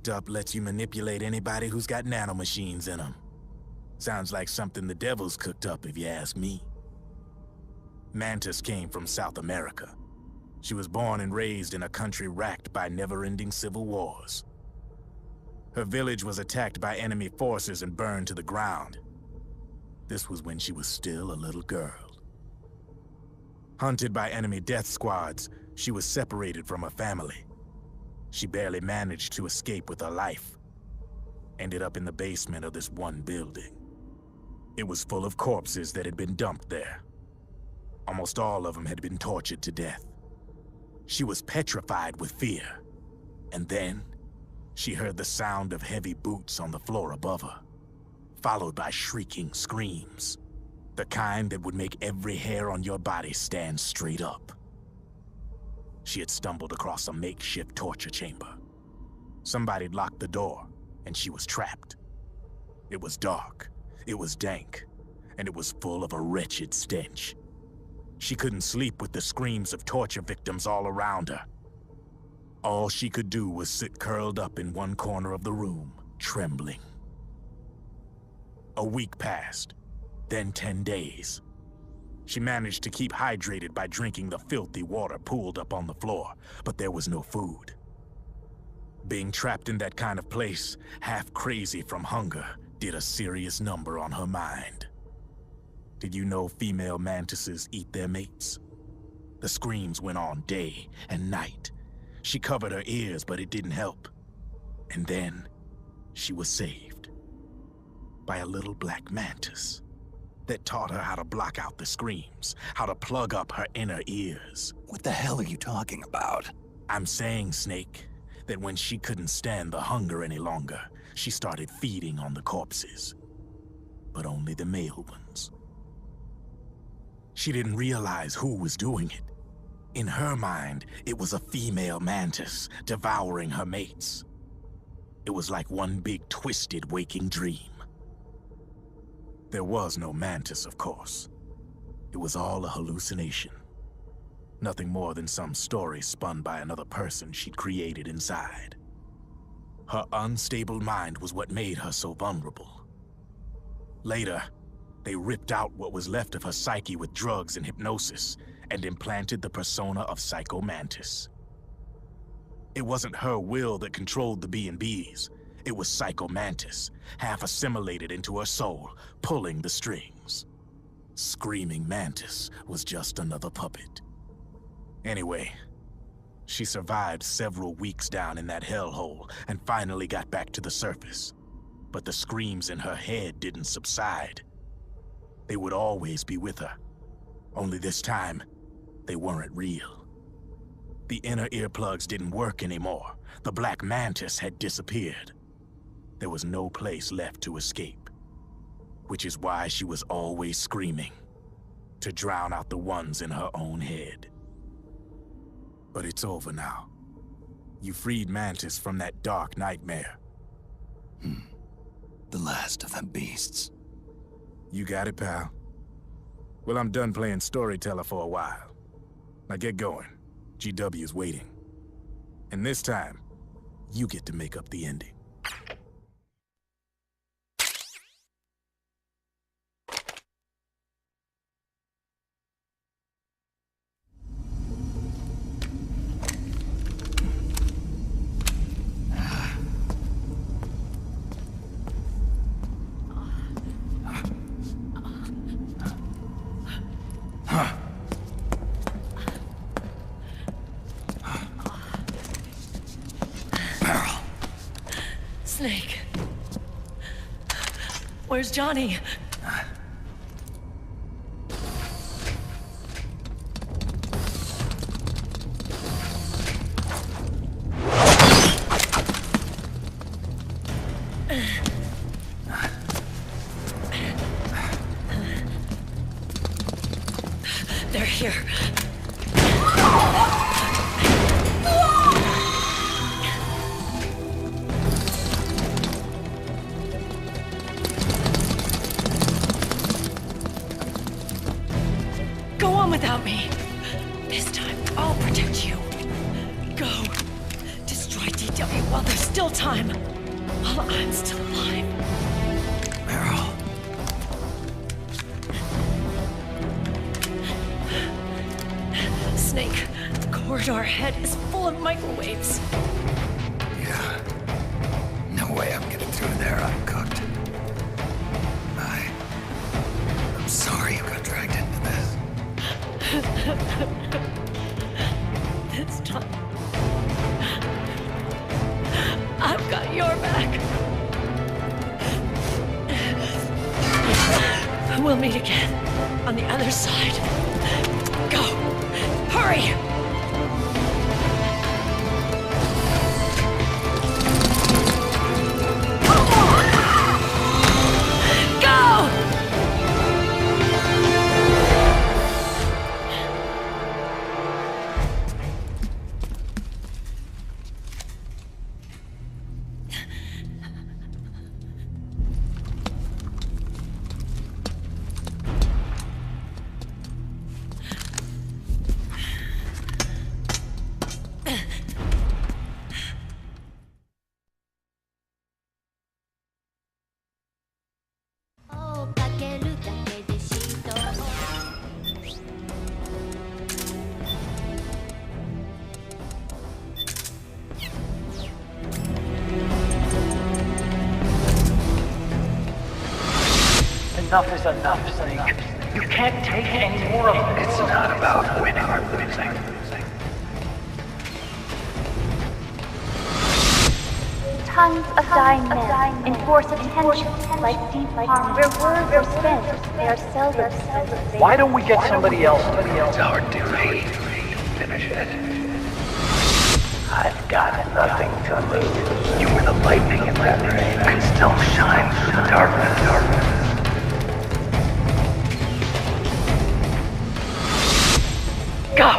hooked up lets you manipulate anybody who's got nanomachines in them. Sounds like something the devil's cooked up, if you ask me. Mantis came from South America. She was born and raised in a country racked by never-ending civil wars. Her village was attacked by enemy forces and burned to the ground. This was when she was still a little girl. Hunted by enemy death squads, she was separated from her family. She barely managed to escape with her life. Ended up in the basement of this one building. It was full of corpses that had been dumped there. Almost all of them had been tortured to death. She was petrified with fear. And then, she heard the sound of heavy boots on the floor above her, followed by shrieking screams. The kind that would make every hair on your body stand straight up. She had stumbled across a makeshift torture chamber. Somebody'd locked the door, and she was trapped. It was dark, it was dank, and it was full of a wretched stench. She couldn't sleep with the screams of torture victims all around her. All she could do was sit curled up in one corner of the room, trembling. A week passed, then 10 days. She managed to keep hydrated by drinking the filthy water pooled up on the floor, but there was no food. Being trapped in that kind of place, half crazy from hunger, did a serious number on her mind. Did you know female mantises eat their mates? The screams went on day and night. She covered her ears, but it didn't help. And then, she was saved. By a little black mantis that taught her how to block out the screams, how to plug up her inner ears. What the hell are you talking about? I'm saying, Snake, that when she couldn't stand the hunger any longer, she started feeding on the corpses. But only the male ones. She didn't realize who was doing it. In her mind, it was a female mantis devouring her mates. It was like one big twisted waking dream. There was no mantis, of course. It was all a hallucination. Nothing more than some story spun by another person she'd created inside. Her unstable mind was what made her so vulnerable. Later, they ripped out what was left of her psyche with drugs and hypnosis and implanted the persona of Psycho Mantis. It wasn't her will that controlled the B&Bs. It was Psycho Mantis, half assimilated into her soul, pulling the strings. Screaming Mantis was just another puppet. Anyway, she survived several weeks down in that hellhole and finally got back to the surface. But the screams in her head didn't subside. They would always be with her. Only this time, they weren't real. The inner earplugs didn't work anymore. The black mantis had disappeared. There was no place left to escape. Which is why she was always screaming, to drown out the ones in her own head. But it's over now. You freed Mantis from that dark nightmare. The last of them beasts. You got it, pal. Well, I'm done playing storyteller for a while. Now get going. GW's waiting. And this time, you get to make up the ending. Snake. Where's Johnny? They're here. Go on without me. This time, I'll protect you. Go. Destroy DW while there's still time. time while I'm still alive. Meryl. Snake, the corridor ahead is full of microwaves. Yeah. No way I'm getting through there uncooked. I'm sorry you got dragged into this. This time, I've got your back. We'll meet again on the other side. Go! Hurry! Go! Enough is enough, Snake. You can't take any more of this. It's not about winning or losing. Tongues of dying men enforce attention like deep harm. Where words are spent, they are seldom spent. Why don't we get somebody else? It's our duty to finish it. I've got nothing to lose. You were the lightning in that rain. I can still shine through the darkness. Go!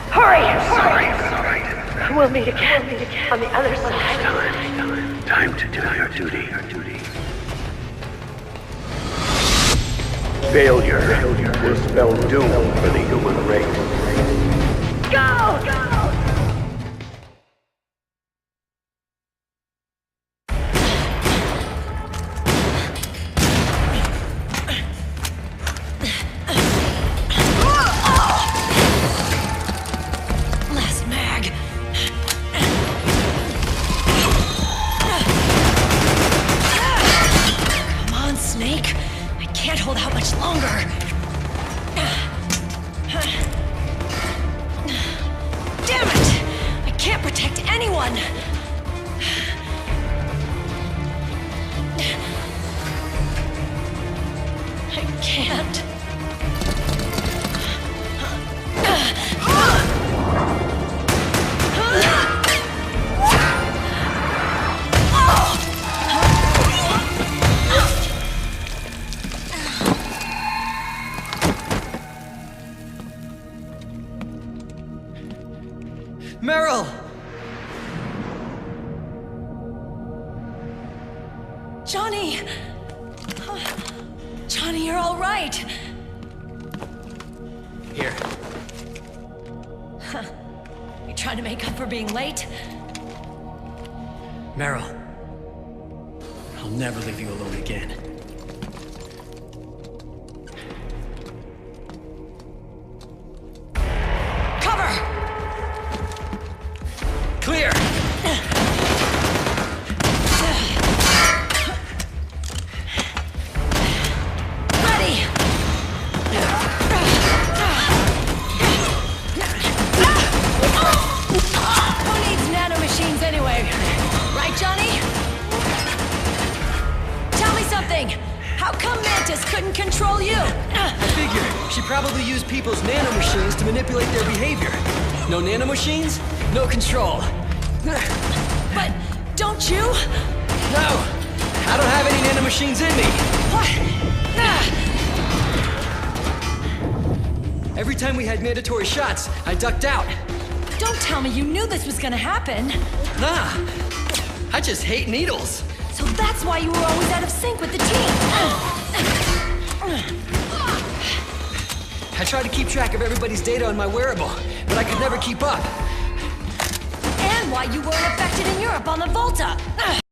Hurry! Sorry you got dragged into this. We'll meet again on the other side. Time to do your duty. Failure will spell doom for the human race. Go! Last mag. Come on, Snake. I can't hold out much longer. Damn it! I can't protect anyone! I can't. Meryl! Johnny! Johnny, you're all right. Here. You trying to make up for being late? Meryl. I'll never leave you alone again. Cover! Clear! Ready! Who needs nanomachines anyway? Right, Johnny? Tell me something! How come Mantis couldn't control you? I figure she probably used people's nanomachines to manipulate their behavior. No nanomachines, no control. But don't you? No! I don't have any nanomachines in me! What? Every time we had mandatory shots, I ducked out. Don't tell me you knew this was gonna happen. Nah! I just hate needles. So that's why you were always out of sync with the team. I tried to keep track of everybody's data on my wearable, but I could never keep up. And why you weren't affected in Europe on the Volta! Ugh.